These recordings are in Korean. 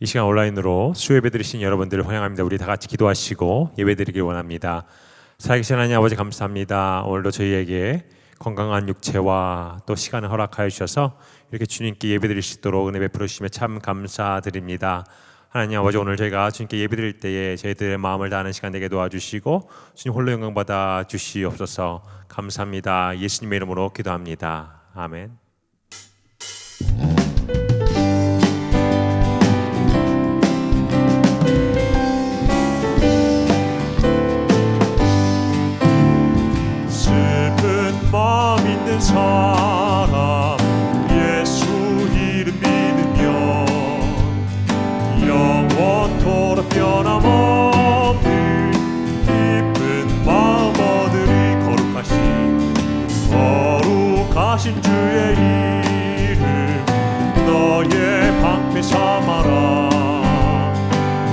이 시간 온라인으로 수요예배 드리신 여러분들을 환영합니다. 우리 다 같이 기도하시고 예배 드리길 원합니다. 살아계신 하나님 아버지 감사합니다. 오늘도 저희에게 건강한 육체와 또 시간을 허락하여 주셔서 이렇게 주님께 예배 드릴 수 있도록 은혜 베풀어 주시며 참 감사드립니다. 하나님 아버지, 오늘 저희가 주님께 예배 드릴 때에 저희들의 마음을 다하는 시간 되게 도와주시고 주님 홀로 영광 받아 주시옵소서. 감사합니다. 예수님의 이름으로 기도합니다. 아멘. 마음 있는 사람 예수 이름 믿으면 영원토록 변함없는 기쁜 마음 얻으리. 거룩하신 주의 이름 너의 방패 삼아라.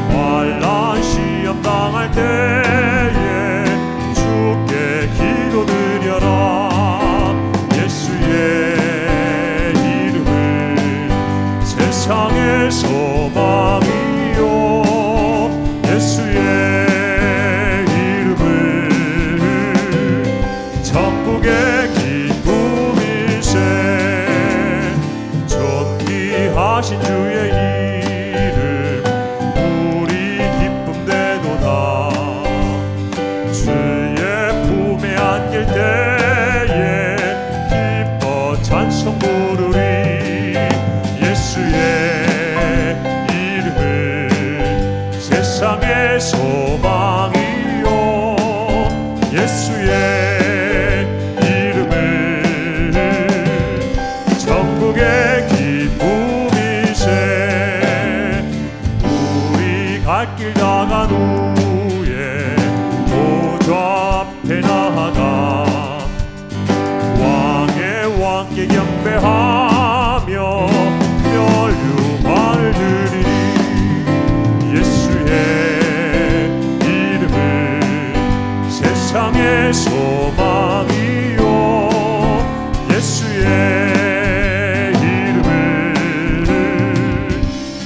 환난 시험 당할 때에 주께 기도드려라. 예수의 이름은 세상의 소망이요, 예수의 이름은 천국의 기쁨일세. 존귀하신 주의 이름 우리 기쁨 되도다. 주의 품에 안길 때에 찬송 부르리. 예수의 이름은 세상의 소망이요, 예수의 이름은 천국의 기쁨이세. 우리 갈 길 나간 후에 보좌 앞에 나아가 왕께 경배하며 멸류관을 드리리. 예수의 이름은 세상의 소망이요, 예수의 이름은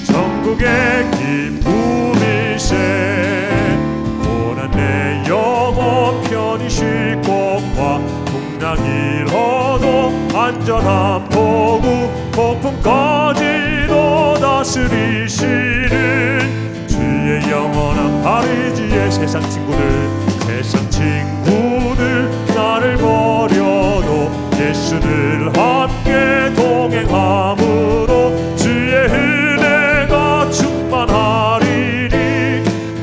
천국의 기쁨일세. 고난 내 영혼 편히 쉴 곳과 풍랑일 허도 안전한 보고 폭풍까지도 다스리시는 주의 영원한 파리지의 세상 친구들 나를 버려도 예수를 함께 동행함으로 주의 은혜가 충만하리니.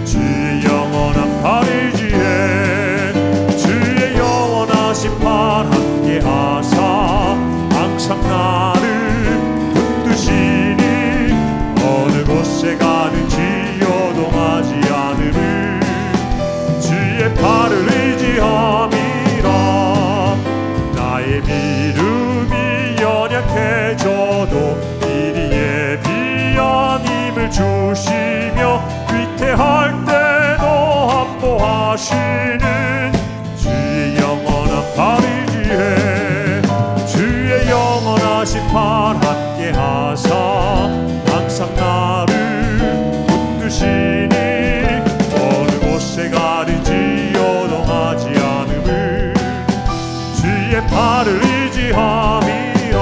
주의 영원한 파리지에 주의 영원하신 팔 함께 하사 항상 나를 붙드시니. 어느 곳에 가든지 요동하지 않음을 주의 팔을 의지함이라. 나의 믿음이 연약해져도 미리 예비한 힘을 주시며 위태할 때도 합보하시는 주의 영원한 팔이지에 주의 영원하신 팔 함께 하사 항상 나를 붙드시니. 어느 곳에 가든지 요동하지 않음을 주의 팔을 의지함이라.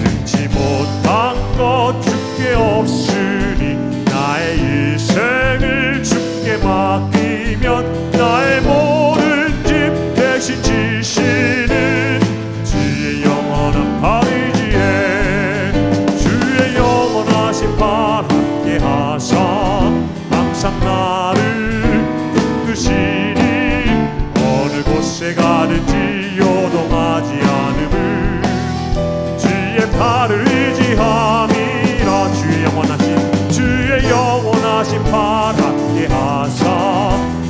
능치 못한 것 주께 없으니 나의 일생을 주께 맡기면 나의 모든 짐 대신 지시는 주의 영원한 팔이지에 주의 영원하신 팔 함께 하사 항상 나를 붙드시니. 어느 곳에 가든지 요동하지 않음을 주의 팔을 의지함이라. 주의 영원하신 팔 함께 하사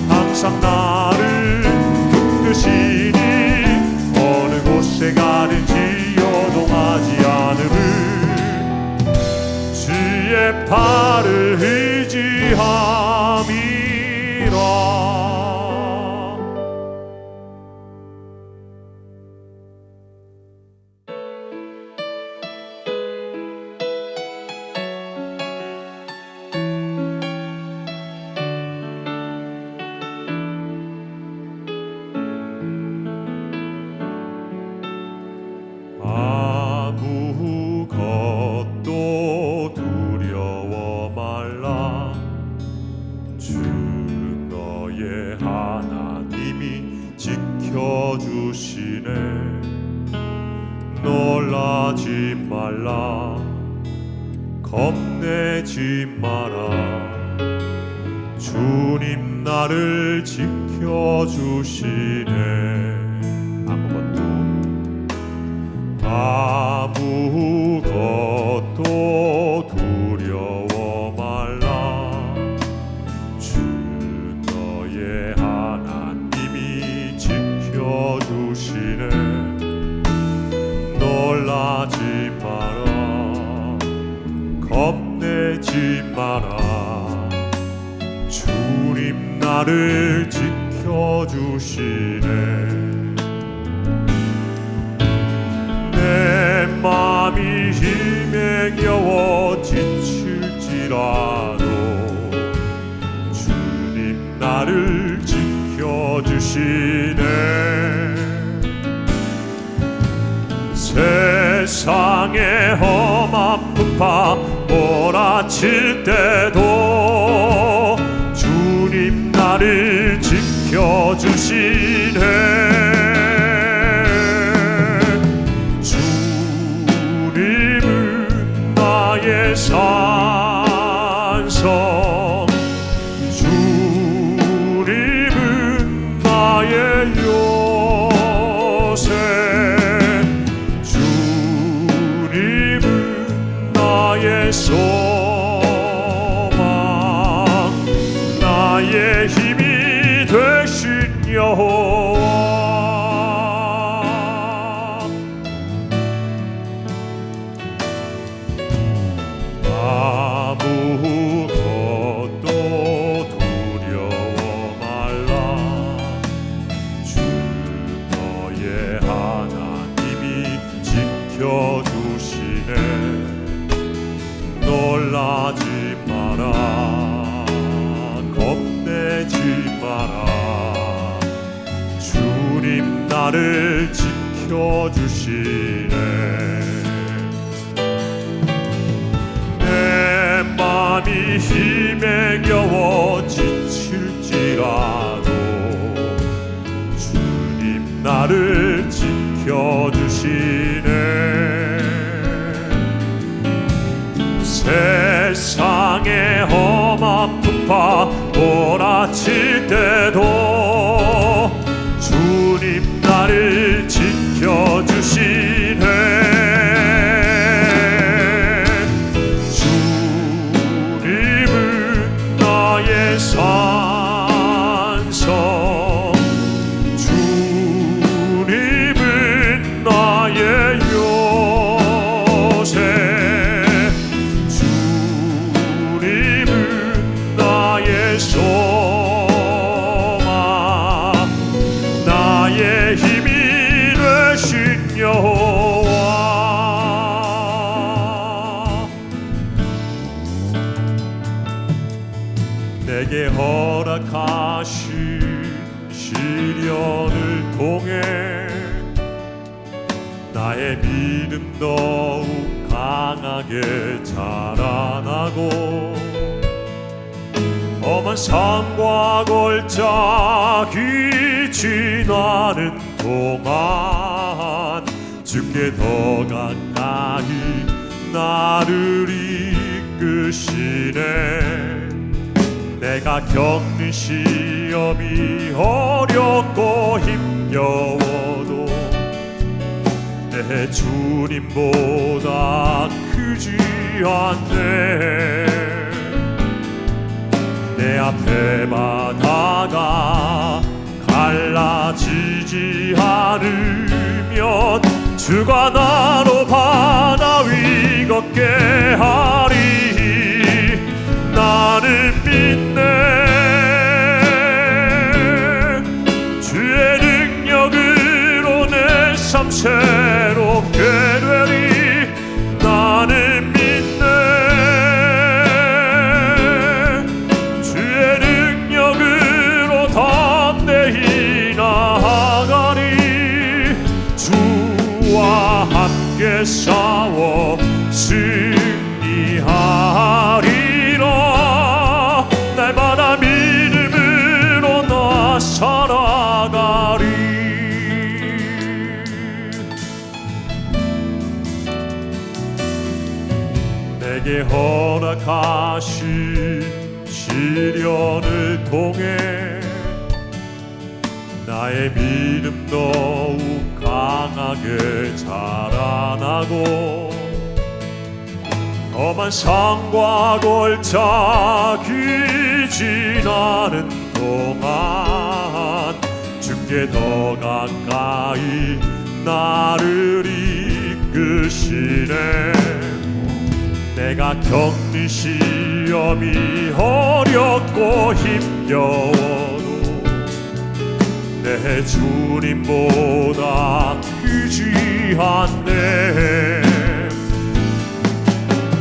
항상 나를 붙드시니. 어느 곳에 가든지 요동하지 않음을 주의 팔을 의지함이라. 겁내지 마라. 주님 나를 지켜주시네. 아무것도 두려워 말라. 주 너의 하나님이 지켜주시네. 놀라지 마라. 겁내지 마라. 주님 나를 지켜주시네. 내 맘이 힘에 겨워 지칠지라도 주님 나를 지켜주시네. 세상의 험한 풍파 몰아칠 때도 주님 나를 지켜주시네. 주님은 나의 산성, 주님은 나의 요새, 주님은 나의 소망, 나의 힘이 되신 여호와. 아무것도 두려워 말라. 주 너의 하나님이 지켜주시네. 놀라지 마라. 겁내지 마라. 주님 나를 지켜주시네. 내 맘이 힘에 겨워 지칠지라도 주님 나를 지켜주시네. 세상의 험한 풍파 몰아칠 때도 주님 나를 지켜주시네. 주님은 나의 산성, 주님은 나의 요새, 주님은 나의 소망, 나의 힘이 되신 여호와. 내게 허락하신 시련을 통해 나의 믿음 더욱 강하게 자라나고 험한 산과 골짜기 지나는 동안 주께 더 가까이 나를 이끄시네. 내가 겪는 시험이 어렵고 힘겨워도 내 주님보다 크지 않네. 내 앞에 바다가 갈라지지 않으면 주가 나로 바다 위 걷게 하리. 나는 믿네. 주의 능력으로 내 삶 새롭게 되리. 나는 믿네. 주의 능력으로 담대히 나아가리. 주와 함께 싸워 승리하리. 나에게 허락하신 시련을 통해 나의 믿음 더욱 강하게 자라나고 험한 산과 골짜기 지나는 동안 주께 더 가까이 나를 이끄시네. 내가 겪는 시험이 어렵고 힘겨워도 내 주님보다 크지 않네.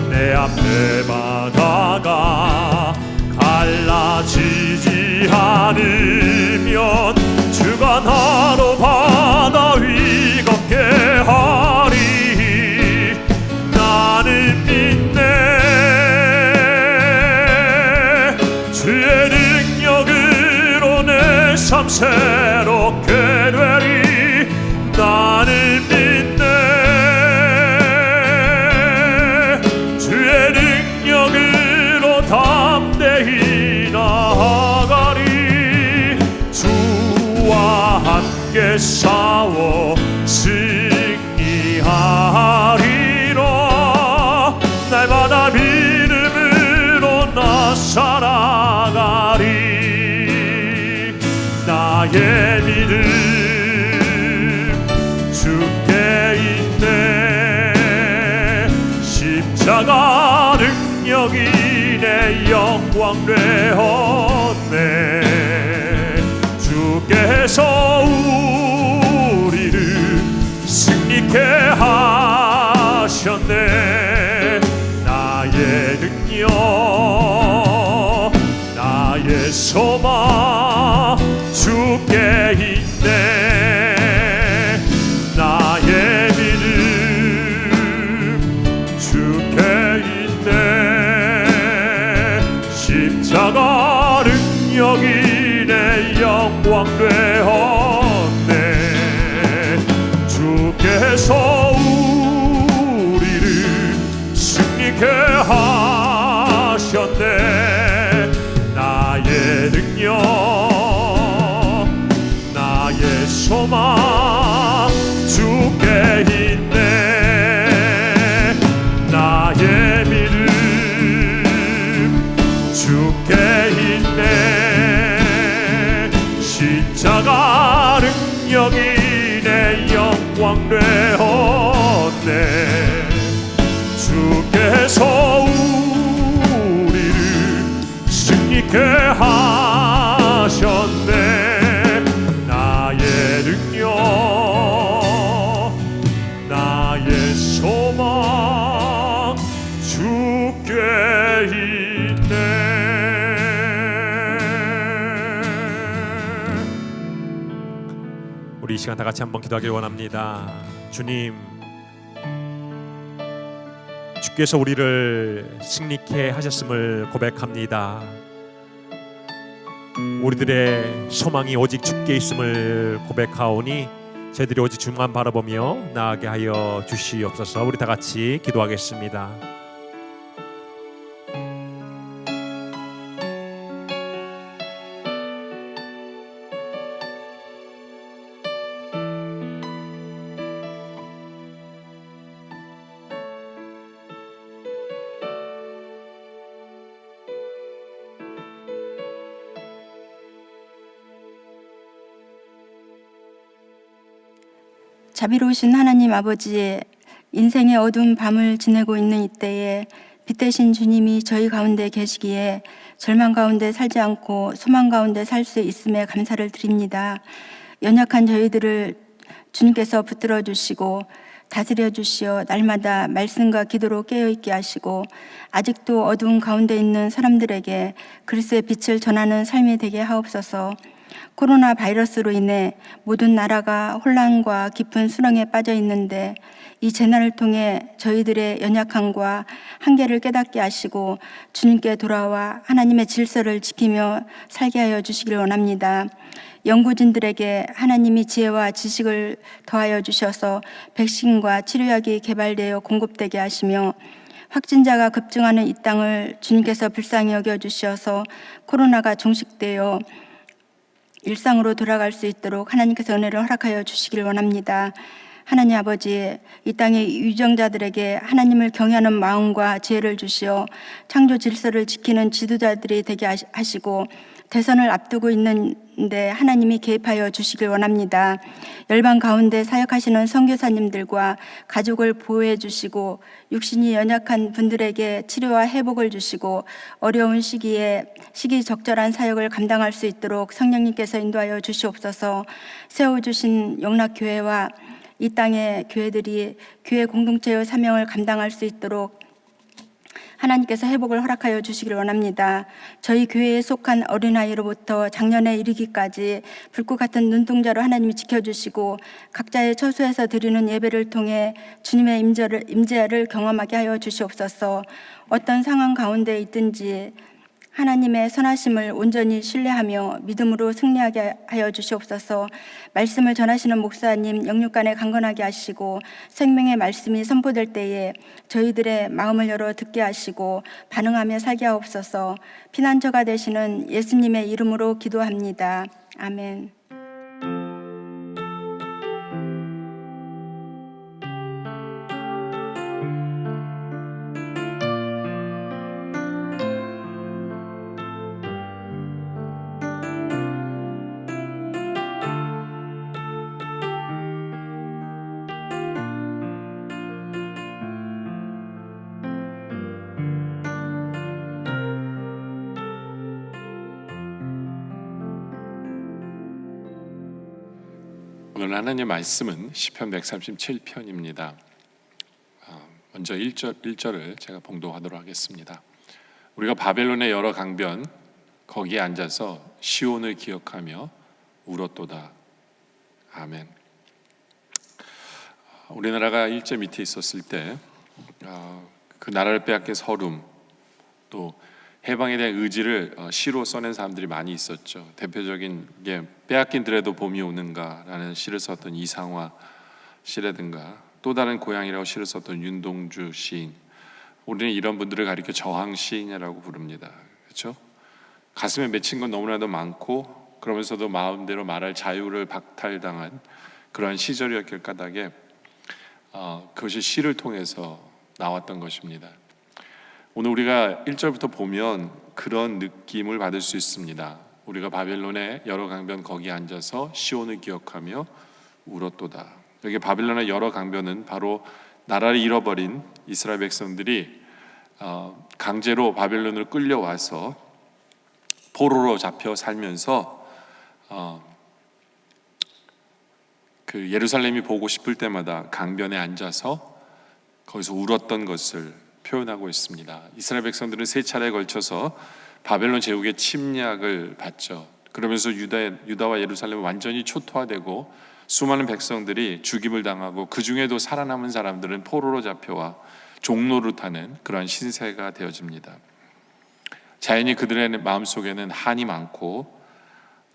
내 앞에 바다가 갈라지지 않으면 주가 나로 바다 위 걷게 하리. 나는 믿네. 주의 능력으로 내 삶 새롭게 되리. 나는 믿네. 주의 능력으로 담대히 나아가리. 주와 함께 싸워 승리하리라. 날마다 믿음으로 나 살아가리. 나의 믿음 주께 있네. 십자가 능력이 내 영광 되었네. 주께서 우리를 승리케 하셨네. 나의 능력 나의 소망 주께 있네. 나의 믿음 주께 있네. 십자가 능력이 내 영광 되었네. 주께서 우리를 승리케 하셨네. 나의 능력 나의 소망 주께 있네. 나의 믿음 주께 있네. 십자가 능력이 내 영광 되었네. 주께서 우리를 승리케 하셨네. 나의 능력 나의 소망 주께 있네. 우리 이 시간 다 같이 한번 기도하길 원합니다. 주님, 주께서 우리를 승리케 하셨음을 고백합니다. 우리들의 소망이 오직 주께 있음을 고백하오니 저희들이 오직 주만 바라보며 나아가게 하여 주시옵소서. 우리 다 같이 기도하겠습니다. 자비로우신 하나님 아버지, 인생의 어두운 밤을 지내고 있는 이때에 빛 대신 주님이 저희 가운데 계시기에 절망 가운데 살지 않고 소망 가운데 살 수 있음에 감사를 드립니다. 연약한 저희들을 주님께서 붙들어 주시고 다스려 주시어 날마다 말씀과 기도로 깨어있게 하시고 아직도 어두운 가운데 있는 사람들에게 그리스도의 빛을 전하는 삶이 되게 하옵소서. 코로나 바이러스로 인해 모든 나라가 혼란과 깊은 수렁에 빠져 있는데 이 재난을 통해 저희들의 연약함과 한계를 깨닫게 하시고 주님께 돌아와 하나님의 질서를 지키며 살게 하여 주시길 원합니다. 연구진들에게 하나님이 지혜와 지식을 더하여 주셔서 백신과 치료약이 개발되어 공급되게 하시며 확진자가 급증하는 이 땅을 주님께서 불쌍히 여겨주시어서 코로나가 종식되어 일상으로 돌아갈 수 있도록 하나님께서 은혜를 허락하여 주시길 원합니다. 하나님 아버지, 이 땅의 유정자들에게 하나님을 경외하는 마음과 지혜를 주시어 창조 질서를 지키는 지도자들이 되게 하시고, 대선을 앞두고 있는데 하나님이 개입하여 주시길 원합니다. 열방 가운데 사역하시는 선교사님들과 가족을 보호해 주시고, 육신이 연약한 분들에게 치료와 회복을 주시고, 어려운 시기에 시기적절한 사역을 감당할 수 있도록 성령님께서 인도하여 주시옵소서. 세워주신 영락교회와 이 땅의 교회들이 교회 공동체의 사명을 감당할 수 있도록 하나님께서 회복을 허락하여 주시기를 원합니다. 저희 교회에 속한 어린아이로부터 작년에 이르기까지 불꽃 같은 눈동자로 하나님이 지켜주시고, 각자의 처소에서 드리는 예배를 통해 주님의 임재를 경험하게 하여 주시옵소서. 어떤 상황 가운데 있든지 하나님의 선하심을 온전히 신뢰하며 믿음으로 승리하게 하여 주시옵소서. 말씀을 전하시는 목사님 영육간에 강건하게 하시고, 생명의 말씀이 선포될 때에 저희들의 마음을 열어 듣게 하시고 반응하며 살게 하옵소서. 피난처가 되시는 예수님의 이름으로 기도합니다. 아멘. 오늘 하나님의 말씀은 시편 137편입니다. 먼저 1절을 제가 봉독하도록 하겠습니다. 우리가 바벨론의 여러 강변 거기에 앉아서 시온을 기억하며 울었도다. 아멘. 우리나라가 일제 밑에 있었을 때 그 나라를 빼앗긴 서름, 또 해방에 대한 의지를 시로 써낸 사람들이 많이 있었죠. 대표적인 게 빼앗긴들에도 봄이 오는가라는 시를 썼던 이상화 시라든가, 또 다른 고향이라고 시를 썼던 윤동주 시인. 우리는 이런 분들을 가리켜 저항 시인이라고 부릅니다. 그렇죠? 가슴에 맺힌 건 너무나도 많고, 그러면서도 마음대로 말할 자유를 박탈당한 그러한 시절이었길 까닭에 그것이 시를 통해서 나왔던 것입니다. 오늘 우리가 1절부터 보면 그런 느낌을 받을 수 있습니다. 우리가 바벨론의 여러 강변 거기에 앉아서 시온을 기억하며 울었도다. 여기 바벨론의 여러 강변은 바로 나라를 잃어버린 이스라엘 백성들이 강제로 바벨론으로 끌려와서 포로로 잡혀 살면서 그 예루살렘이 보고 싶을 때마다 강변에 앉아서 거기서 울었던 것을 표현하고 있습니다. 이스라엘 백성들은 세 차례에 걸쳐서 바벨론 제국의 침략을 받죠. 그러면서 유다와 예루살렘은 완전히 초토화되고 수많은 백성들이 죽임을 당하고, 그 중에도 살아남은 사람들은 포로로 잡혀와 종노릇하는 그러한 신세가 되어집니다. 자연히 그들의 마음속에는 한이 많고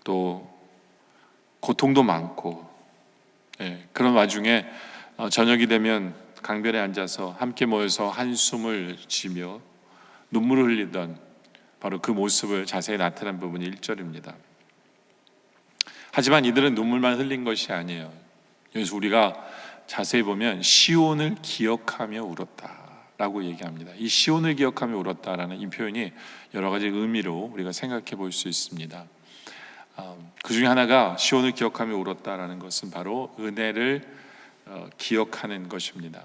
또 고통도 많고, 그런 와중에 저녁이 되면 강변에 앉아서 함께 모여서 한숨을 쉬며 눈물을 흘리던 바로 그 모습을 자세히 나타난 부분이 1절입니다. 하지만 이들은 눈물만 흘린 것이 아니에요. 여기서 우리가 자세히 보면 시온을 기억하며 울었다라고 얘기합니다. 이 시온을 기억하며 울었다라는 이 표현이 여러 가지 의미로 우리가 생각해 볼 수 있습니다. 그 중에 하나가 시온을 기억하며 울었다라는 것은 바로 은혜를 기억하는 것입니다.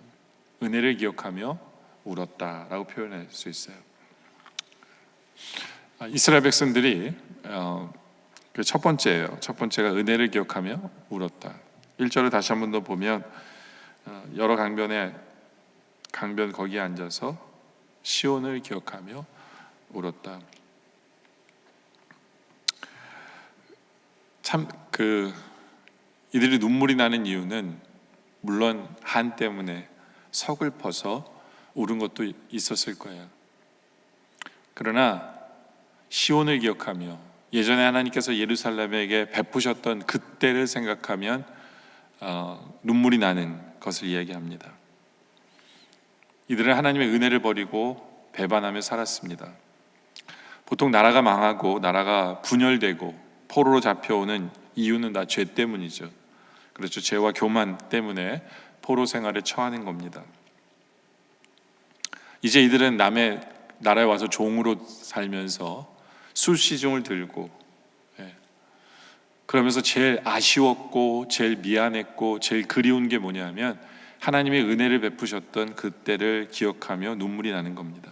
은혜를 기억하며 울었다라고 표현할 수 있어요. 이스라엘 백성들이 그 첫 번째예요. 첫 번째가 은혜를 기억하며 울었다. 1절을 다시 한 번 더 보면 여러 강변 거기에 앉아서 시온을 기억하며 울었다. 참 이들이 눈물이 나는 이유는 물론 한 때문에 서글퍼서 울은 것도 있었을 거예요. 그러나 시온을 기억하며 예전에 하나님께서 예루살렘에게 베푸셨던 그때를 생각하면 눈물이 나는 것을 이야기합니다. 이들은 하나님의 은혜를 버리고 배반하며 살았습니다. 보통 나라가 망하고 나라가 분열되고 포로로 잡혀오는 이유는 다 죄 때문이죠. 그렇죠. 죄와 교만 때문에 포로 생활에 처하는 겁니다. 이제 이들은 남의 나라에 와서 종으로 살면서 술시중을 들고, 그러면서 제일 아쉬웠고 제일 미안했고 제일 그리운 게 뭐냐면 하나님의 은혜를 베푸셨던 그때를 기억하며 눈물이 나는 겁니다.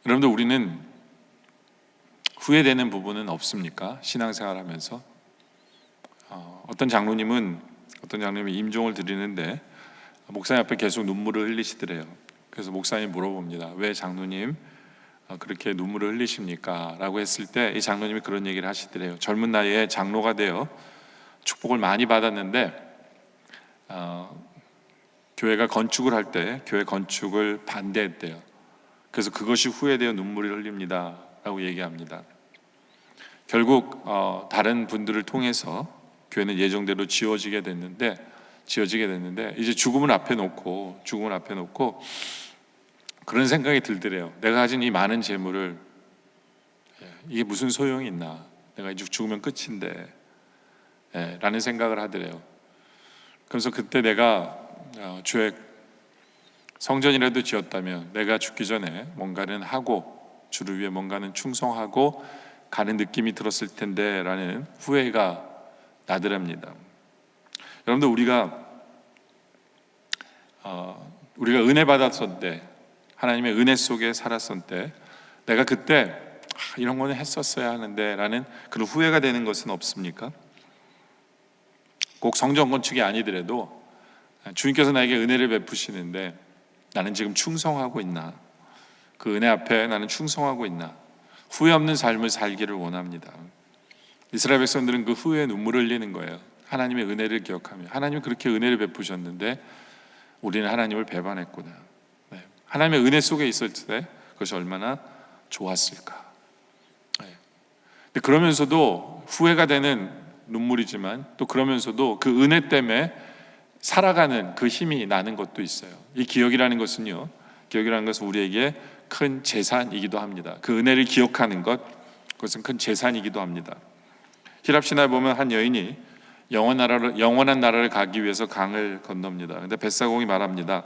여러분들, 우리는 후회되는 부분은 없습니까? 신앙생활하면서 어떤 장로님이 임종을 드리는데 목사님 앞에 계속 눈물을 흘리시더래요. 그래서 목사님이 물어봅니다. 왜 장로님 그렇게 눈물을 흘리십니까? 라고 했을 때 이 장로님이 그런 얘기를 하시더래요. 젊은 나이에 장로가 되어 축복을 많이 받았는데 교회가 건축을 할 때 교회 건축을 반대했대요. 그래서 그것이 후회되어 눈물을 흘립니다 라고 얘기합니다. 결국 다른 분들을 통해서 교회는 예정대로 지어지게 됐는데 이제 죽음을 앞에 놓고 그런 생각이 들더래요. 내가 가진 이 많은 재물을 이게 무슨 소용이 있나, 내가 이제 죽으면 끝인데 라는 생각을 하더래요. 그래서 그때 내가 주의 성전이라도 지었다면 내가 죽기 전에 뭔가는 하고 주를 위해 뭔가는 충성하고 가는 느낌이 들었을 텐데 라는 후회가 나더랍니다. 여러분들, 우리가 은혜 받았을 때, 하나님의 은혜 속에 살았을 때 내가 그때 이런 거는 했었어야 하는데 라는 그런 후회가 되는 것은 없습니까? 꼭 성전 건축이 아니더라도 주님께서 나에게 은혜를 베푸시는데 나는 지금 충성하고 있나, 그 은혜 앞에 나는 충성하고 있나, 후회 없는 삶을 살기를 원합니다. 이스라엘 백성들은 그 후회에 눈물을 흘리는 거예요. 하나님의 은혜를 기억하며 하나님이 그렇게 은혜를 베푸셨는데 우리는 하나님을 배반했구나. 하나님의 은혜 속에 있을 때 그것이 얼마나 좋았을까. 그러면서도 후회가 되는 눈물이지만 또 그러면서도 그 은혜 때문에 살아가는 그 힘이 나는 것도 있어요. 이 기억이라는 것은 우리에게 큰 재산이기도 합니다. 그 은혜를 기억하는 것, 그것은 큰 재산이기도 합니다. 히랍 신화에 보면 한 여인이 영원한 나라를 가기 위해서 강을 건넙니다. 그런데 벳사공이 말합니다.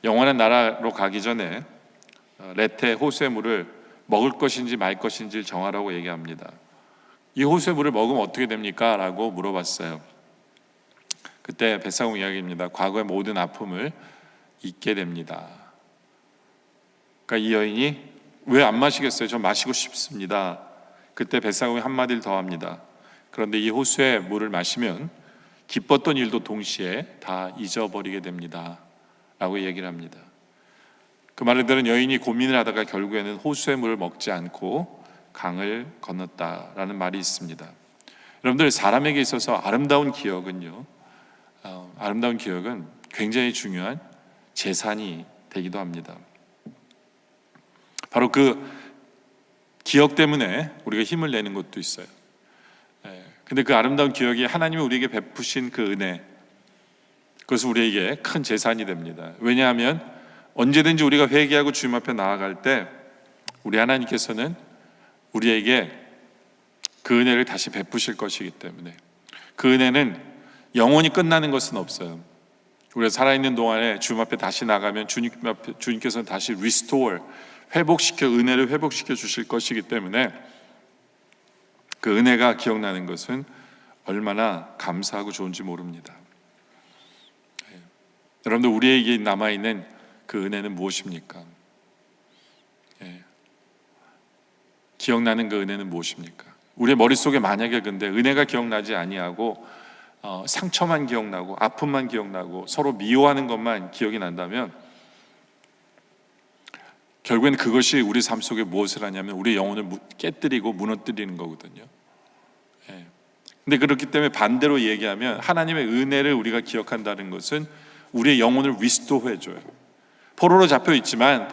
영원한 나라로 가기 전에 레테 호수의 물을 먹을 것인지 말 것인지를 정하라고 얘기합니다. 이 호수의 물을 먹으면 어떻게 됩니까? 라고 물어봤어요. 그때 벳사공 이야기입니다. 과거의 모든 아픔을 잊게 됩니다. 그러니까 이 여인이 왜 안 마시겠어요? 저 마시고 싶습니다. 그때 벳사공이 한마디를 더 합니다. 그런데 이 호수의 물을 마시면 기뻤던 일도 동시에 다 잊어버리게 됩니다 라고 얘기를 합니다. 그 말을 들은 여인이 고민을 하다가 결국에는 호수의 물을 먹지 않고 강을 건넜다라는 말이 있습니다. 여러분들, 사람에게 있어서 아름다운 기억은 굉장히 중요한 재산이 되기도 합니다. 바로 그 기억 때문에 우리가 힘을 내는 것도 있어요. 근데 그 아름다운 기억이 하나님이 우리에게 베푸신 그 은혜, 그것은 우리에게 큰 재산이 됩니다. 왜냐하면 언제든지 우리가 회개하고 주님 앞에 나아갈 때 우리 하나님께서는 우리에게 그 은혜를 다시 베푸실 것이기 때문에 그 은혜는 영원히 끝나는 것은 없어요. 우리가 살아있는 동안에 주님 앞에 다시 나가면 주님께서는 다시 restore, 은혜를 회복시켜 주실 것이기 때문에 그 은혜가 기억나는 것은 얼마나 감사하고 좋은지 모릅니다. 여러분들, 우리에게 남아있는 그 은혜는 무엇입니까? 기억나는 그 은혜는 무엇입니까? 우리의 머릿속에 만약에 근데 은혜가 기억나지 아니하고 상처만 기억나고 아픔만 기억나고 서로 미워하는 것만 기억이 난다면 결국엔 그것이 우리 삶 속에 무엇을 하냐면 우리의 영혼을 깨뜨리고 무너뜨리는 거거든요. 근데 그렇기 때문에 반대로 얘기하면 하나님의 은혜를 우리가 기억한다는 것은 우리의 영혼을 리스토어해줘요. 포로로 잡혀 있지만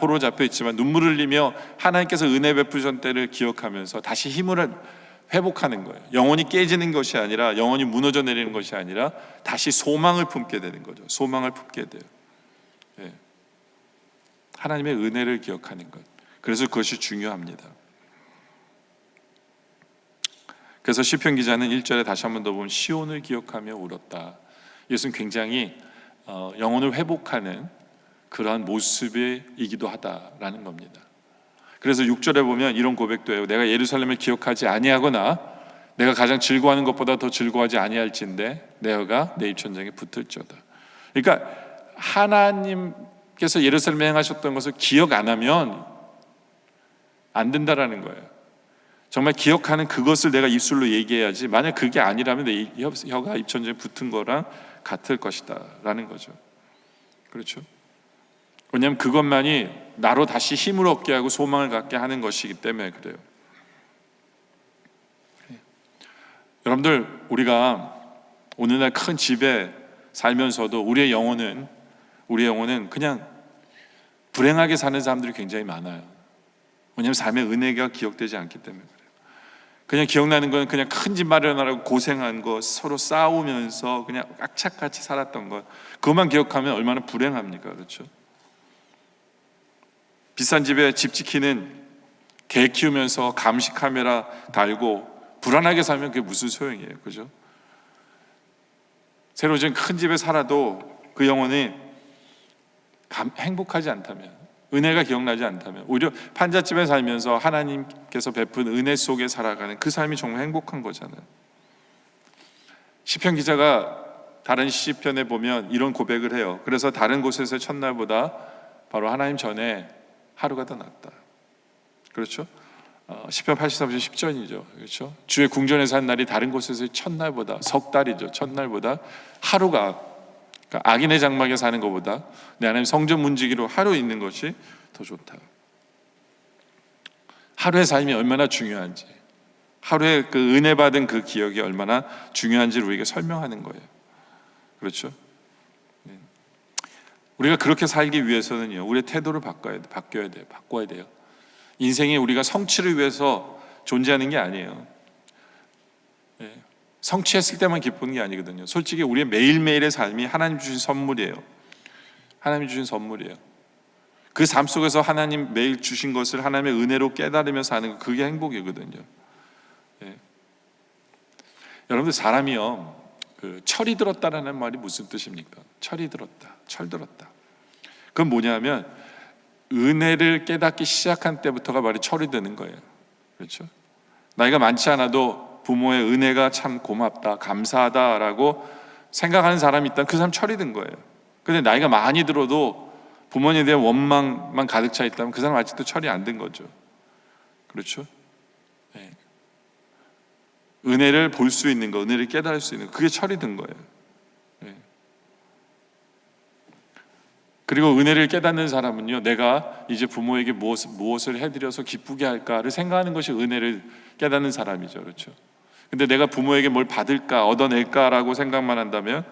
눈물을 흘리며 하나님께서 은혜 베푸신 때를 기억하면서 다시 힘을 회복하는 거예요. 영혼이 깨지는 것이 아니라, 영혼이 무너져 내리는 것이 아니라 다시 소망을 품게 되는 거죠. 소망을 품게 돼요. 하나님의 은혜를 기억하는 것. 그래서 그것이 중요합니다. 그래서 시편 기자는 1절에 다시 한 번 더 보면 시온을 기억하며 울었다. 이것은 굉장히 영혼을 회복하는 그러한 모습이기도 하다라는 겁니다. 그래서 6절에 보면 이런 고백도 해요. 내가 예루살렘을 기억하지 아니하거나 내가 가장 즐거워하는 것보다 더 즐거워하지 아니할진대 내가 내 입천장에 붙을지어다. 그러니까 하나님께서 예루살렘에 행하셨던 것을 기억 안 하면 안 된다라는 거예요. 정말 기억하는 그것을 내가 입술로 얘기해야지, 만약 그게 아니라면 내 혀가 입천장에 붙은 거랑 같을 것이다 라는 거죠. 그렇죠? 왜냐하면 그것만이 나로 다시 힘을 얻게 하고 소망을 갖게 하는 것이기 때문에 그래요. 여러분들, 우리가 오늘날 큰 집에 살면서도 우리의 영혼은 그냥 불행하게 사는 사람들이 굉장히 많아요. 왜냐하면 삶의 은혜가 기억되지 않기 때문에 그래요. 그냥 기억나는 건 그냥 큰 집 마련하라고 고생한 거, 서로 싸우면서 그냥 악착같이 살았던 것, 그것만 기억하면 얼마나 불행합니까? 그렇죠? 비싼 집에 집 지키는 개 키우면서 감시 카메라 달고 불안하게 살면 그게 무슨 소용이에요? 그죠? 새로 지은 큰 집에 살아도 그 영혼이 행복하지 않다면, 은혜가 기억나지 않다면, 오히려 판잣집에 살면서 하나님께서 베푼 은혜 속에 살아가는 그 삶이 정말 행복한 거잖아요. 시편 기자가 다른 시편에 보면 이런 고백을 해요. 그래서 다른 곳에서의 첫날보다 바로 하나님 전에 하루가 더 낫다. 그렇죠? 시편 83편 10절이죠. 그렇죠? 주의 궁전에서 한 날이 다른 곳에서의 첫날보다, 석 달이죠. 첫날보다 하루가, 그러니까 악인의 장막에 사는 것보다 내 하나님 성전 문지기로 하루 있는 것이 더 좋다. 하루의 삶이 얼마나 중요한지, 하루의 그 은혜 받은 그 기억이 얼마나 중요한지를 우리에게 설명하는 거예요. 그렇죠? 우리가 그렇게 살기 위해서는요, 우리의 태도를 바꿔야 돼요. 인생이 우리가 성취를 위해서 존재하는 게 아니에요. 성취했을 때만 기쁘는 게 아니거든요. 솔직히 우리의 매일매일의 삶이 하나님 주신 선물이에요. 하나님 주신 선물이에요. 그 삶 속에서 하나님 매일 주신 것을 하나님의 은혜로 깨달으며 사는 거, 그게 행복이거든요. 여러분들, 사람이요, 철이 들었다라는 말이 무슨 뜻입니까? 철이 들었다, 철들었다. 그건 뭐냐면 은혜를 깨닫기 시작한 때부터가 말이 철이 드는 거예요. 그렇죠? 나이가 많지 않아도 부모의 은혜가 참 고맙다, 감사하다라고 생각하는 사람이 있다면 그 사람 철이 든 거예요. 근데 나이가 많이 들어도 부모님에 대한 원망만 가득 차 있다면 그 사람 아직도 철이 안 든 거죠. 그렇죠? 네. 은혜를 볼 수 있는 거, 은혜를 깨달을 수 있는 거, 그게 철이 든 거예요. 네. 그리고 은혜를 깨닫는 사람은요, 내가 이제 부모에게 무엇을 해드려서 기쁘게 할까를 생각하는 것이 은혜를 깨닫는 사람이죠. 그렇죠? 근데 내가 부모에게 뭘 받을까, 얻어낼까라고 생각만 한다면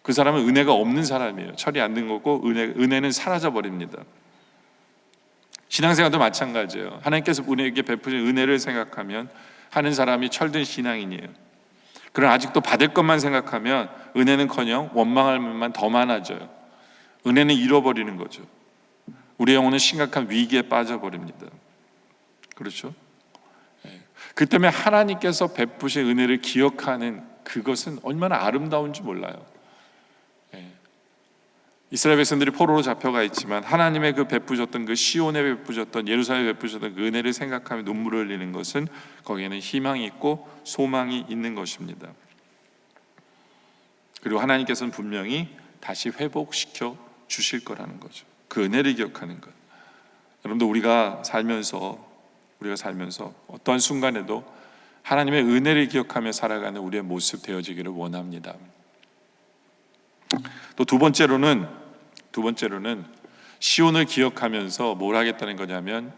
그 사람은 은혜가 없는 사람이에요. 철이 안 든 거고 은혜는 사라져 버립니다. 신앙생활도 마찬가지예요. 하나님께서 우리에게 베푸신 은혜를 생각하면 하는 사람이 철든 신앙인이에요. 그러나 아직도 받을 것만 생각하면 은혜는커녕 원망할 것만 더 많아져요. 은혜는 잃어버리는 거죠. 우리 영혼은 심각한 위기에 빠져버립니다. 그렇죠? 그 때문에 하나님께서 베푸신 은혜를 기억하는 그것은 얼마나 아름다운지 몰라요. 이스라엘 백성들이 포로로 잡혀가 있지만 하나님의 그 베푸셨던, 그 시온에 베푸셨던, 예루살렘에 베푸셨던 그 은혜를 생각하며 눈물을 흘리는 것은 거기에는 희망이 있고 소망이 있는 것입니다. 그리고 하나님께서는 분명히 다시 회복시켜 주실 거라는 거죠. 그 은혜를 기억하는 것. 여러분들, 우리가 살면서 어떠한 순간에도 하나님의 은혜를 기억하며 살아가는 우리의 모습 되어지기를 원합니다. 또 두 번째로는 시온을 기억하면서 뭘 하겠다는 거냐면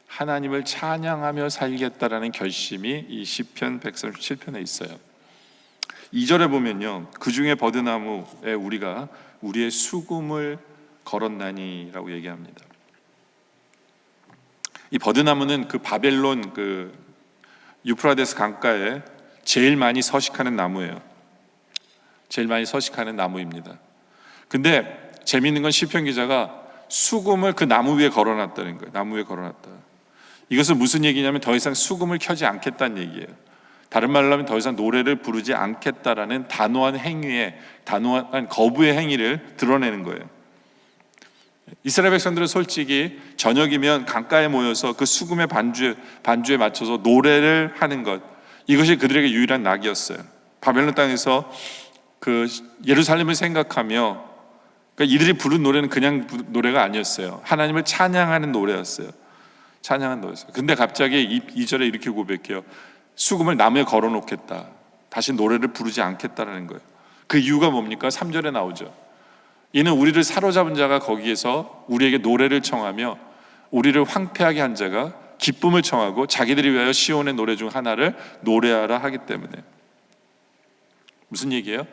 하나님을 찬양하며 살겠다라는 결심이 이 시편 137편에 있어요. 2절에 보면요, 그 중에 버드나무에 우리가 우리의 수금을 걸었나니라고 얘기합니다. 이 버드나무는 그 바벨론 그 유프라데스 강가에 제일 많이 서식하는 나무예요. 제일 많이 서식하는 나무입니다. 근데 재미있는 건 시편 기자가 수금을 그 나무 위에 걸어놨다는 거예요. 나무 위에 걸어놨다. 이것은 무슨 얘기냐면 더 이상 수금을 켜지 않겠다는 얘기예요. 다른 말로 하면 더 이상 노래를 부르지 않겠다라는 단호한 행위에, 단호한 거부의 행위를 드러내는 거예요. 이스라엘 백성들은 솔직히 저녁이면 강가에 모여서 그 수금의 반주에 맞춰서 노래를 하는 것, 이것이 그들에게 유일한 낙이었어요. 바벨론 땅에서 그 예루살렘을 생각하며, 그러니까 이들이 부른 노래는 그냥 노래가 아니었어요. 하나님을 찬양하는 노래였어요. 찬양하는 노래였어요. 근데 갑자기 2절에 이렇게 고백해요. 수금을 나무에 걸어놓겠다, 다시 노래를 부르지 않겠다라는 거예요. 그 이유가 뭡니까? 3절에 나오죠. 이는 우리를 사로잡은 자가 거기에서 우리에게 노래를 청하며 우리를 황폐하게 한 자가 기쁨을 청하고 자기들이 위하여 시온의 노래 중 하나를 노래하라 하기 때문에. 무슨 얘기예요?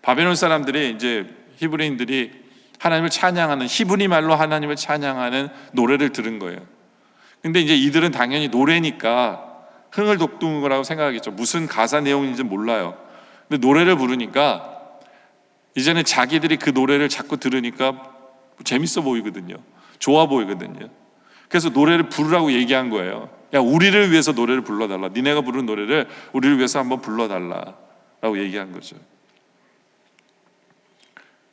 바벨론 사람들이, 이제 히브리인들이 하나님을 찬양하는, 히브리 말로 하나님을 찬양하는 노래를 들은 거예요. 근데 이제 이들은 당연히 노래니까 흥을 돋구는 거라고 생각하겠죠. 무슨 가사 내용인지 몰라요. 근데 노래를 부르니까 이제는 자기들이 그 노래를 자꾸 들으니까 재밌어 보이거든요. 좋아 보이거든요. 그래서 노래를 부르라고 얘기한 거예요. 야, 우리를 위해서 노래를 불러달라. 니네가 부르는 노래를 우리를 위해서 한번 불러달라 라고 얘기한 거죠.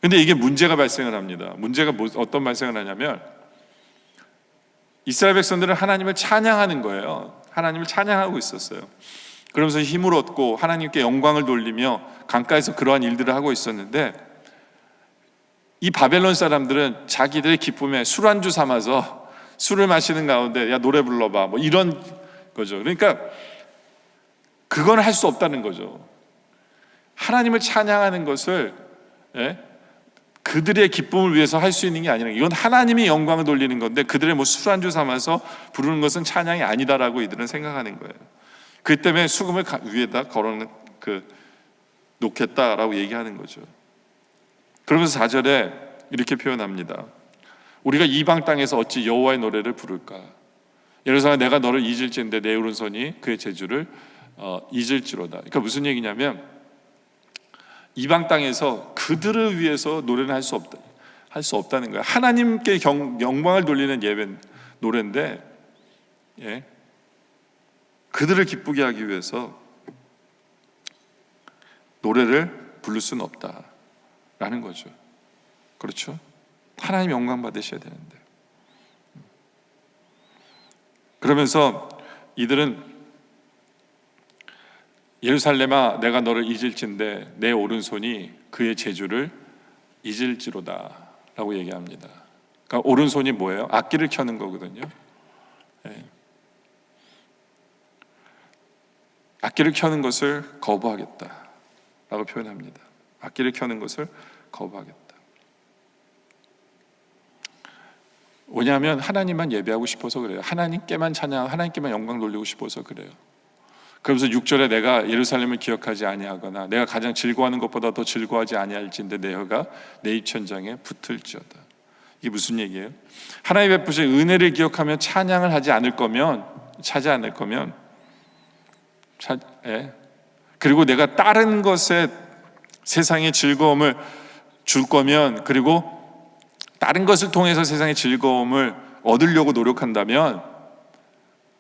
근데 이게 문제가 발생을 합니다. 문제가 어떤 발생을 하냐면, 이스라엘 백성들은 하나님을 찬양하는 거예요. 하나님을 찬양하고 있었어요. 그러면서 힘을 얻고 하나님께 영광을 돌리며 강가에서 그러한 일들을 하고 있었는데, 이 바벨론 사람들은 자기들의 기쁨에 술안주 삼아서 술을 마시는 가운데 야, 노래 불러봐, 뭐 이런 거죠. 그러니까 그건 할 수 없다는 거죠. 하나님을 찬양하는 것을 그들의 기쁨을 위해서 할 수 있는 게 아니라, 이건 하나님이 영광을 돌리는 건데 그들의 뭐 술안주 삼아서 부르는 것은 찬양이 아니다라고 이들은 생각하는 거예요. 그 때문에 수금을 위에다 놓겠다라고 얘기하는 거죠. 그러면서 4절에 이렇게 표현합니다. 우리가 이방 땅에서 어찌 여호와의 노래를 부를까? 예루살렘 내가 너를 잊을지인데 내 오른손이 그의 재주를 잊을지로다. 그러니까 무슨 얘기냐면, 이방 땅에서 그들을 위해서 노래는 할 수 없다는 거예요. 하나님께 영광을 돌리는 예배 노래인데, 그들을 기쁘게 하기 위해서 노래를 부를 수는 없다라는 거죠. 그렇죠? 하나님 영광 받으셔야 되는데. 그러면서 이들은 예루살렘아 내가 너를 잊을진데 내 오른손이 그의 재주를 잊을지로다 라고 얘기합니다. 그러니까 오른손이 뭐예요? 악기를 켜는 거거든요. 악기를 켜는 것을 거부하겠다 라고 표현합니다. 악기를 켜는 것을 거부하겠다. 왜냐하면 하나님만 예배하고 싶어서 그래요. 하나님께만 찬양, 하나님께만 영광 돌리고 싶어서 그래요. 그러면서 6절에 내가 예루살렘을 기억하지 아니하거나 내가 가장 즐거워하는 것보다 더 즐거워하지 아니할진대 내 혀가 내 입천장에 붙을지어다. 이게 무슨 얘기예요? 하나님 베푸신 은혜를 기억하며 찬양을 하지 않을 거면, 그리고 내가 다른 것에 세상의 즐거움을 줄 거면, 그리고 다른 것을 통해서 세상의 즐거움을 얻으려고 노력한다면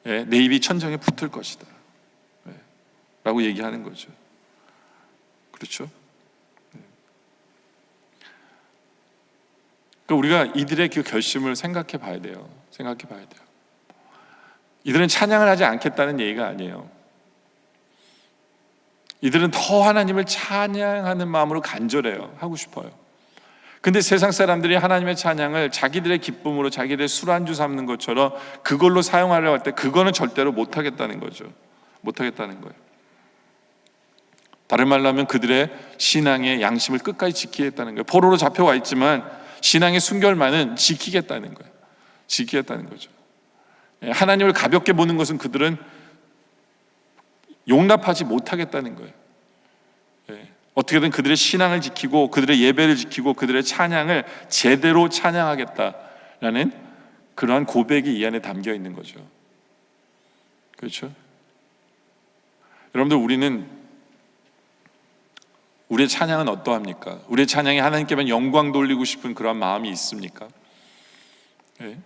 내 입이 천장에 붙을 것이다 라고 얘기하는 거죠. 그렇죠? 그러니까 우리가 이들의 그 결심을 생각해 봐야 돼요. 이들은 찬양을 하지 않겠다는 얘기가 아니에요. 이들은 더 하나님을 찬양하는 마음으로 간절해요. 하고 싶어요. 근데 세상 사람들이 하나님의 찬양을 자기들의 기쁨으로, 자기들의 술안주 삼는 것처럼 그걸로 사용하려고 할 때 그거는 절대로 못하겠다는 거죠. 못하겠다는 거예요. 다른 말로 하면 그들의 신앙의 양심을 끝까지 지키겠다는 거예요. 포로로 잡혀와 있지만 신앙의 순결만은 지키겠다는 거예요. 지키겠다는 거죠. 하나님을 가볍게 보는 것은 그들은 용납하지 못하겠다는 거예요. 어떻게든 그들의 신앙을 지키고 그들의 예배를 지키고 그들의 찬양을 제대로 찬양하겠다라는 그러한 고백이 이 안에 담겨 있는 거죠. 그렇죠? 여러분들, 우리의 찬양은 어떠합니까? 우리의 찬양이 하나님께만 영광 돌리고 싶은 그런 마음이 있습니까? 예?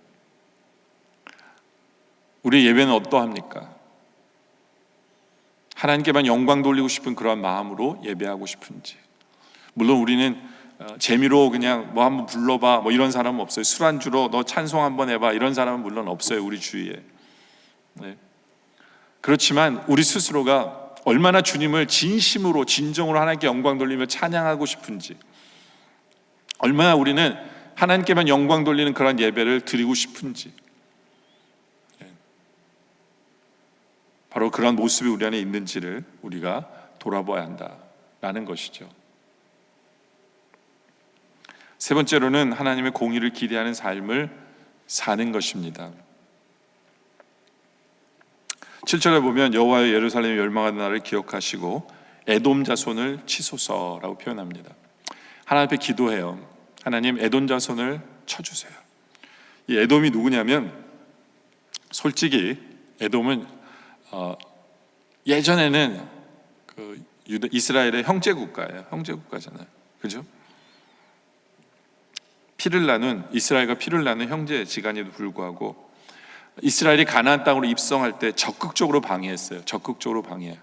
우리 예배는 어떠합니까? 하나님께만 영광 돌리고 싶은 그런 마음으로 예배하고 싶은지. 물론 우리는 재미로 그냥 뭐 한번 불러봐 뭐 이런 사람은 없어요. 술안주로 너 찬송 한번 해봐 이런 사람은 물론 없어요, 우리 주위에. 네. 그렇지만 우리 스스로가 얼마나 주님을 진심으로 진정으로 하나님께 영광 돌리며 찬양하고 싶은지, 얼마나 우리는 하나님께만 영광 돌리는 그런 예배를 드리고 싶은지, 바로 그런 모습이 우리 안에 있는지를 우리가 돌아봐야 한다라는 것이죠. 세 번째로는 하나님의 공의를 기대하는 삶을 사는 것입니다. 7절에 보면 여호와여 예루살렘이 멸망하는 날을 기억하시고 에돔 자손을 치소서라고 표현합니다. 하나님 앞에 기도해요. 하나님, 에돔 자손을 쳐주세요. 이 에돔이 누구냐면, 솔직히 에돔은 예전에는 그 이스라엘의 형제 국가예요. 형제 국가잖아요. 그죠? 이스라엘과 피를 나눈 형제 지간에도 불구하고 이스라엘이 가나안 땅으로 입성할 때 적극적으로 방해했어요. 적극적으로 방해.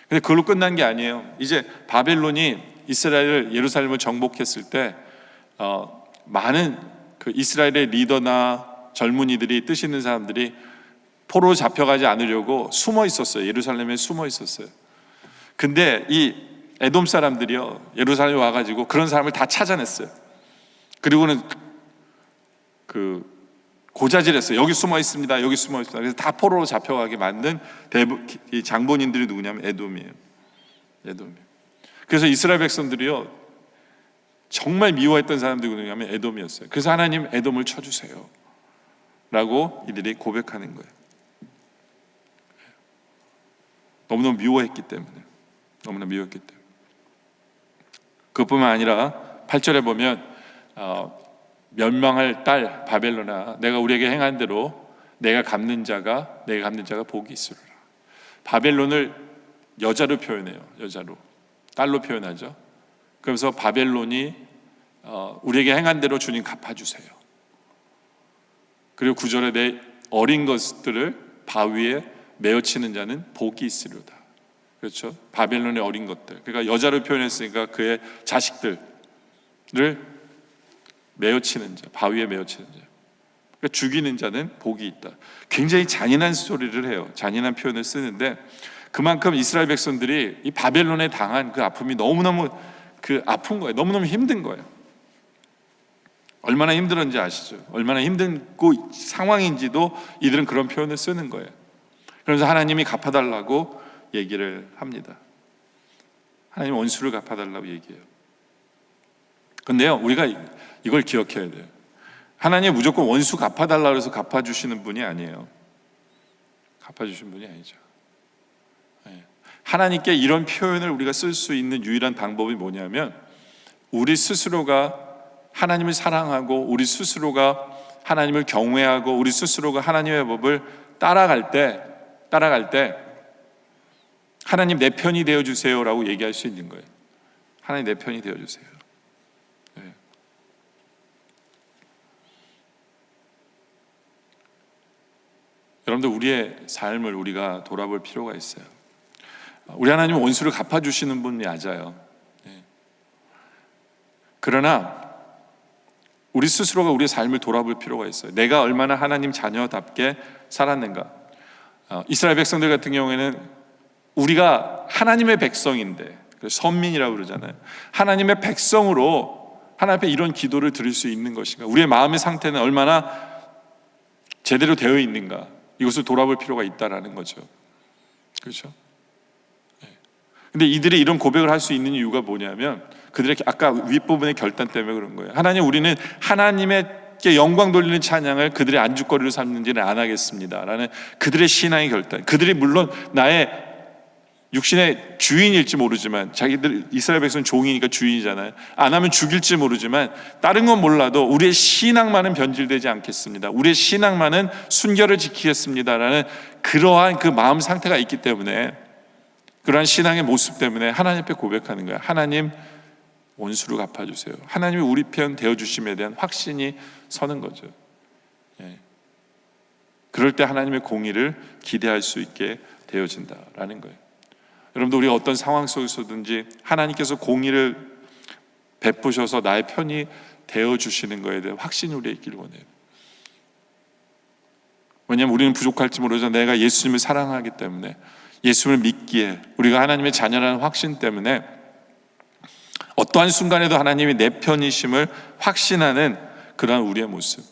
근데 그걸로 끝난 게 아니에요. 이제 바벨론이 이스라엘 예루살렘을 정복했을 때 많은 그 이스라엘의 리더나 젊은이들이, 뜻 있는 사람들이 포로로 잡혀가지 않으려고 숨어 있었어요. 예루살렘에 숨어 있었어요. 근데 이 에돔 사람들이요, 예루살렘에 와가지고 그런 사람을 다 찾아냈어요. 그리고는 그 고자질했어요. 여기 숨어 있습니다. 여기 숨어 있습니다. 그래서 다 포로로 잡혀가게 만든 이 장본인들이 누구냐면 에돔이에요. 그래서 이스라엘 백성들이요, 정말 미워했던 사람들이 누구냐면 에돔이었어요. 그래서 하나님, 에돔을 쳐주세요 라고 이들이 고백하는 거예요. 너무너무 미워했기 때문에. 그것뿐만 아니라 8절에 보면 멸망할 딸 바벨론아, 내가 우리에게 행한 대로 내가 갚는 자가 복이 있으리라. 바벨론을 여자로 표현해요. 여자로, 딸로 표현하죠. 그래서 바벨론이 우리에게 행한 대로 주님 갚아주세요. 그리고 9절에 내 어린 것들을 바위에 메어치는 자는 복이 있으리로다. 그렇죠? 바벨론의 어린 것들. 그러니까 여자로 표현했으니까 그의 자식들을 메어치는 자, 바위에 메어치는 자. 그러니까 죽이는 자는 복이 있다. 굉장히 잔인한 소리를 해요. 잔인한 표현을 쓰는데, 그만큼 이스라엘 백성들이 이 바벨론에 당한 그 아픔이 너무너무 아픈 거예요. 너무너무 힘든 거예요. 얼마나 힘들었는지 아시죠? 얼마나 힘든 상황인지도 이들은 그런 표현을 쓰는 거예요. 그래서 하나님이 갚아달라고 얘기를 합니다. 하나님 원수를 갚아달라고 얘기해요. 근데요, 우리가 이걸 기억해야 돼요. 하나님 무조건 원수 갚아달라고 해서 갚아주시는 분이 아니에요. 갚아주신 분이 아니죠. 하나님께 이런 표현을 우리가 쓸 수 있는 유일한 방법이 뭐냐면, 우리 스스로가 하나님을 사랑하고, 우리 스스로가 하나님을 경외하고, 우리 스스로가 하나님의 법을 따라갈 때 하나님 내 편이 되어주세요라고 얘기할 수 있는 거예요. 하나님 내 편이 되어주세요. 네. 여러분들, 우리의 삶을 우리가 돌아볼 필요가 있어요. 우리 하나님은 원수를 갚아주시는 분이 맞아요. 네. 그러나 우리 스스로가 우리의 삶을 돌아볼 필요가 있어요. 내가 얼마나 하나님 자녀답게 살았는가. 이스라엘 백성들 같은 경우에는 우리가 하나님의 백성인데, 선민이라고 그러잖아요. 하나님의 백성으로 하나님 앞에 이런 기도를 드릴 수 있는 것인가, 우리의 마음의 상태는 얼마나 제대로 되어 있는가, 이것을 돌아볼 필요가 있다라는 거죠. 그렇죠? 근데 이들이 이런 고백을 할 수 있는 이유가 뭐냐면, 그들의 아까 윗부분의 결단 때문에 그런 거예요. 하나님, 우리는 하나님께 영광 돌리는 찬양을 그들의 안주거리로 삼는지는 안 하겠습니다 라는 그들의 신앙의 결단. 그들이 물론 나의 육신의 주인일지 모르지만, 자기들 이스라엘 백성은 종이니까 주인이잖아요. 안 하면 죽일지 모르지만, 다른 건 몰라도 우리의 신앙만은 변질되지 않겠습니다, 우리의 신앙만은 순결을 지키겠습니다 라는 그러한 그 마음 상태가 있기 때문에, 그러한 신앙의 모습 때문에 하나님 앞에 고백하는 거예요. 하나님, 원수를 갚아주세요. 하나님이 우리 편 되어주심에 대한 확신이 서는 거죠. 그럴 때 하나님의 공의를 기대할 수 있게 되어진다라는 거예요. 여러분들, 우리가 어떤 상황 속에서든지 하나님께서 공의를 베푸셔서 나의 편이 되어주시는 것에 대한 확신이 우리에 있기를 원해요. 왜냐하면 우리는 부족할지 모르지만 내가 예수님을 사랑하기 때문에, 예수님을 믿기에, 우리가 하나님의 자녀라는 확신 때문에 어떠한 순간에도 하나님이 내 편이심을 확신하는 그러한 우리의 모습.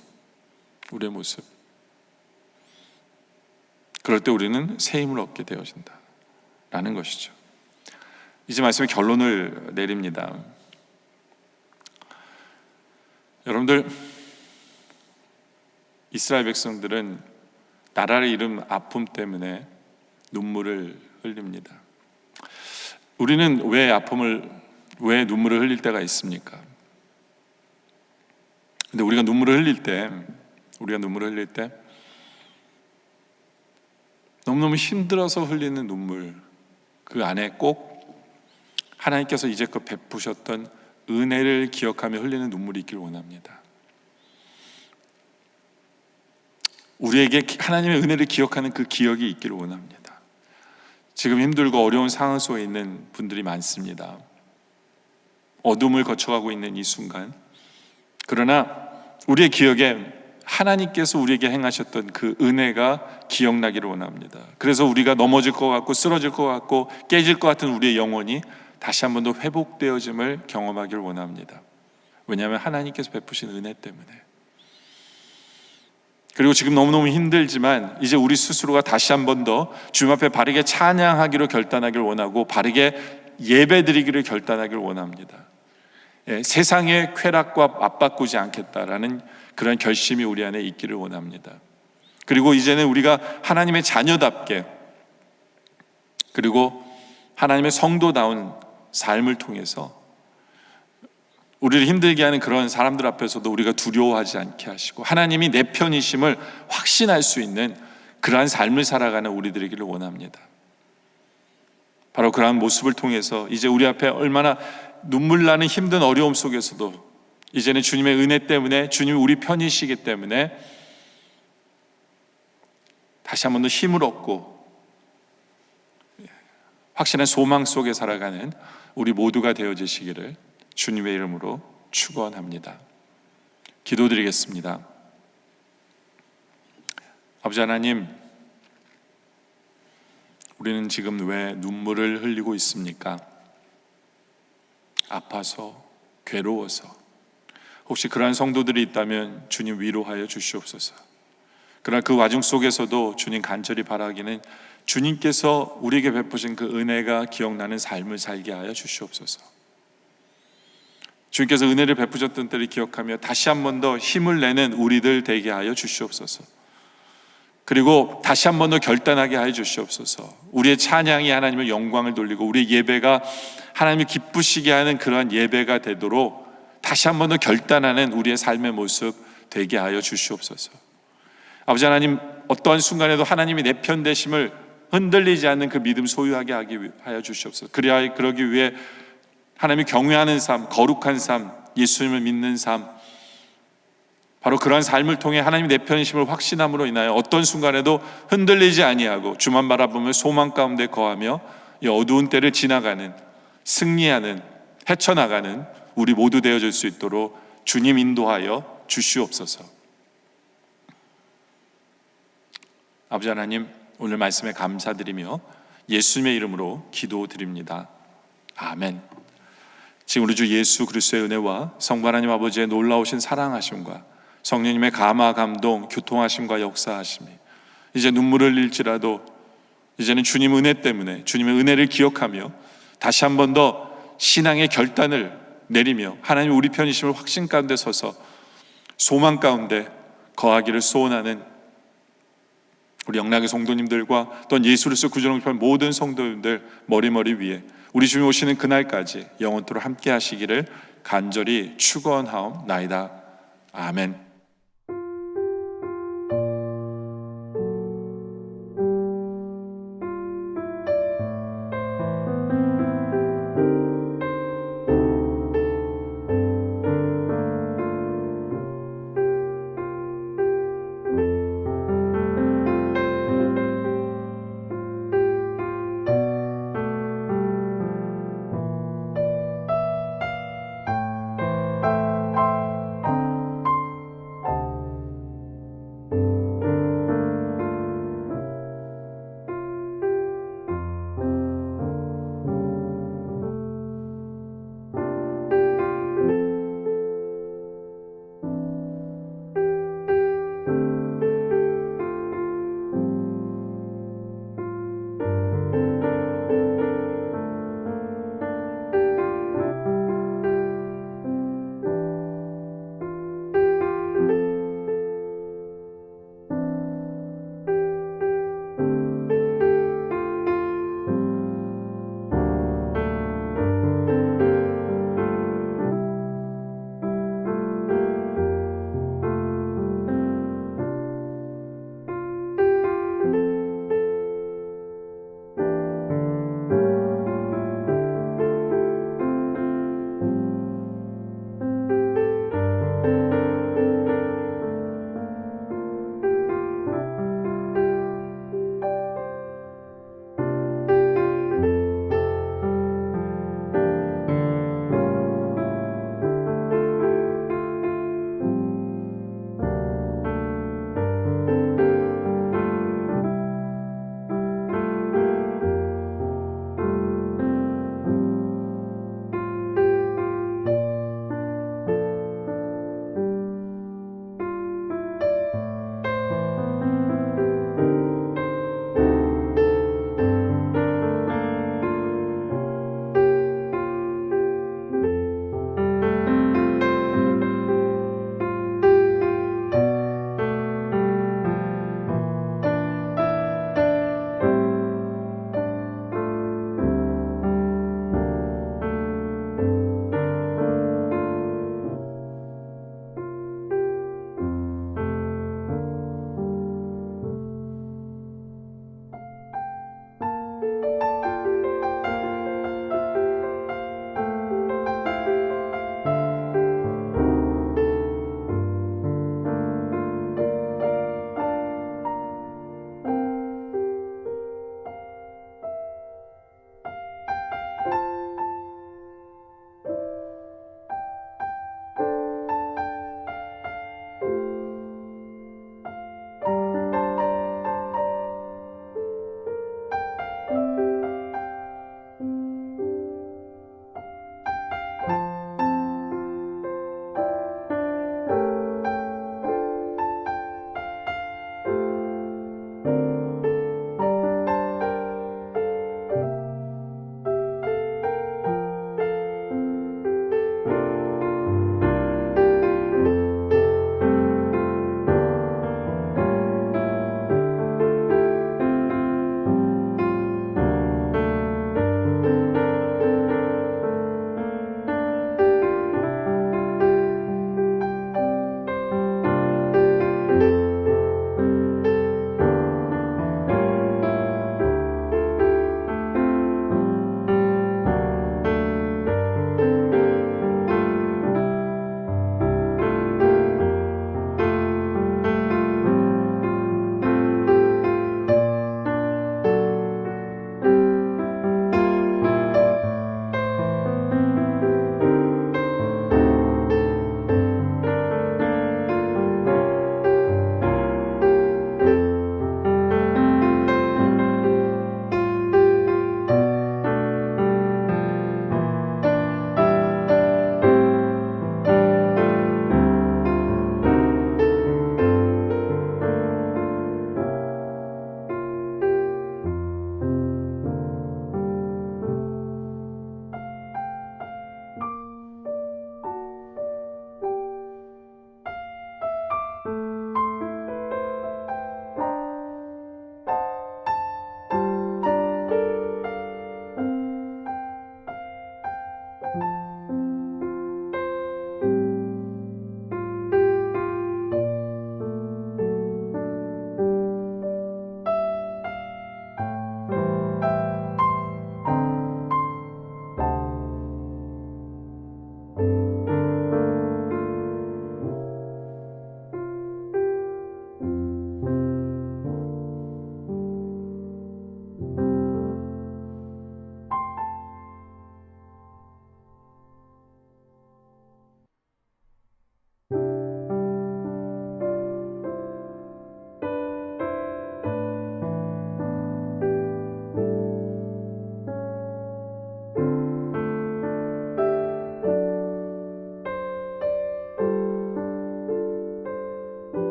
그럴 때 우리는 새 힘을 얻게 되어진다라는 것이죠. 이제 말씀의 결론을 내립니다. 여러분들, 이스라엘 백성들은 나라를 잃은 아픔 때문에 눈물을 흘립니다. 우리는 왜 눈물을 흘릴 때가 있습니까? 근데 우리가 눈물을 흘릴 때 너무너무 힘들어서 흘리는 눈물, 그 안에 꼭 하나님께서 이제껏 베푸셨던 은혜를 기억하며 흘리는 눈물이 있길 원합니다. 우리에게 하나님의 은혜를 기억하는 그 기억이 있기를 원합니다. 지금 힘들고 어려운 상황 속에 있는 분들이 많습니다. 어둠을 거쳐가고 있는 이 순간, 그러나 우리의 기억에 하나님께서 우리에게 행하셨던 그 은혜가 기억나기를 원합니다. 그래서 우리가 넘어질 것 같고 쓰러질 것 같고 깨질 것 같은 우리의 영혼이 다시 한 번 더 회복되어짐을 경험하기를 원합니다. 왜냐하면 하나님께서 베푸신 은혜 때문에. 그리고 지금 너무너무 힘들지만 이제 우리 스스로가 다시 한 번 더 주님 앞에 바르게 찬양하기로 결단하기를 원하고, 바르게 예배드리기를 결단하기를 원합니다. 세상의 쾌락과 맞바꾸지 않겠다라는 그런 결심이 우리 안에 있기를 원합니다. 그리고 이제는 우리가 하나님의 자녀답게, 그리고 하나님의 성도다운 삶을 통해서 우리를 힘들게 하는 그런 사람들 앞에서도 우리가 두려워하지 않게 하시고, 하나님이 내 편이심을 확신할 수 있는 그러한 삶을 살아가는 우리들이기를 원합니다. 바로 그러한 모습을 통해서 이제 우리 앞에 얼마나 눈물 나는 힘든 어려움 속에서도 이제는 주님의 은혜 때문에, 주님이 우리 편이시기 때문에 다시 한 번 더 힘을 얻고 확신한 소망 속에 살아가는 우리 모두가 되어지시기를 주님의 이름으로 축원합니다. 기도드리겠습니다. 아버지 하나님, 우리는 지금 왜 눈물을 흘리고 있습니까? 아파서, 괴로워서. 혹시 그러한 성도들이 있다면 주님 위로하여 주시옵소서. 그러나 그 와중 속에서도 주님 간절히 바라기는 주님께서 우리에게 베푸신 그 은혜가 기억나는 삶을 살게 하여 주시옵소서. 주님께서 은혜를 베푸셨던 때를 기억하며 다시 한 번 더 힘을 내는 우리들 되게 하여 주시옵소서. 그리고 다시 한 번 더 결단하게 하여 주시옵소서. 우리의 찬양이 하나님의 영광을 돌리고 우리의 예배가 하나님을 기쁘시게 하는 그러한 예배가 되도록 다시 한 번 더 결단하는 우리의 삶의 모습 되게 하여 주시옵소서. 아버지 하나님, 어떠한 순간에도 하나님이 내 편 되심을 흔들리지 않는 그 믿음 소유하게 하여 주시옵소서. 그러기 위해 하나님이 경외하는 삶, 거룩한 삶, 예수님을 믿는 삶, 바로 그러한 삶을 통해 하나님이 내 편이심을 확신함으로 인하여 어떤 순간에도 흔들리지 아니하고 주만 바라보며 소망 가운데 거하며 이 어두운 때를 지나가는, 승리하는, 헤쳐나가는 우리 모두 되어질 수 있도록 주님 인도하여 주시옵소서. 아버지 하나님, 오늘 말씀에 감사드리며 예수님의 이름으로 기도드립니다. 아멘. 지금 우리 주 예수 그리스도의 은혜와 성부 하나님 아버지의 놀라우신 사랑하심과 성령님의 감화 감동 교통하심과 역사하심이 이제 눈물을 흘릴지라도 이제는 주님 은혜 때문에 주님의 은혜를 기억하며 다시 한 번 더 신앙의 결단을 내리며 하나님 우리 편이심을 확신 가운데 서서 소망 가운데 거하기를 소원하는 우리 영락의 성도님들과 또한 예수 그리스도 구주로 편 모든 성도님들 머리머리 위에 우리 주님 오시는 그날까지 영원토록 함께 하시기를 간절히 축원하옵나이다. 아멘.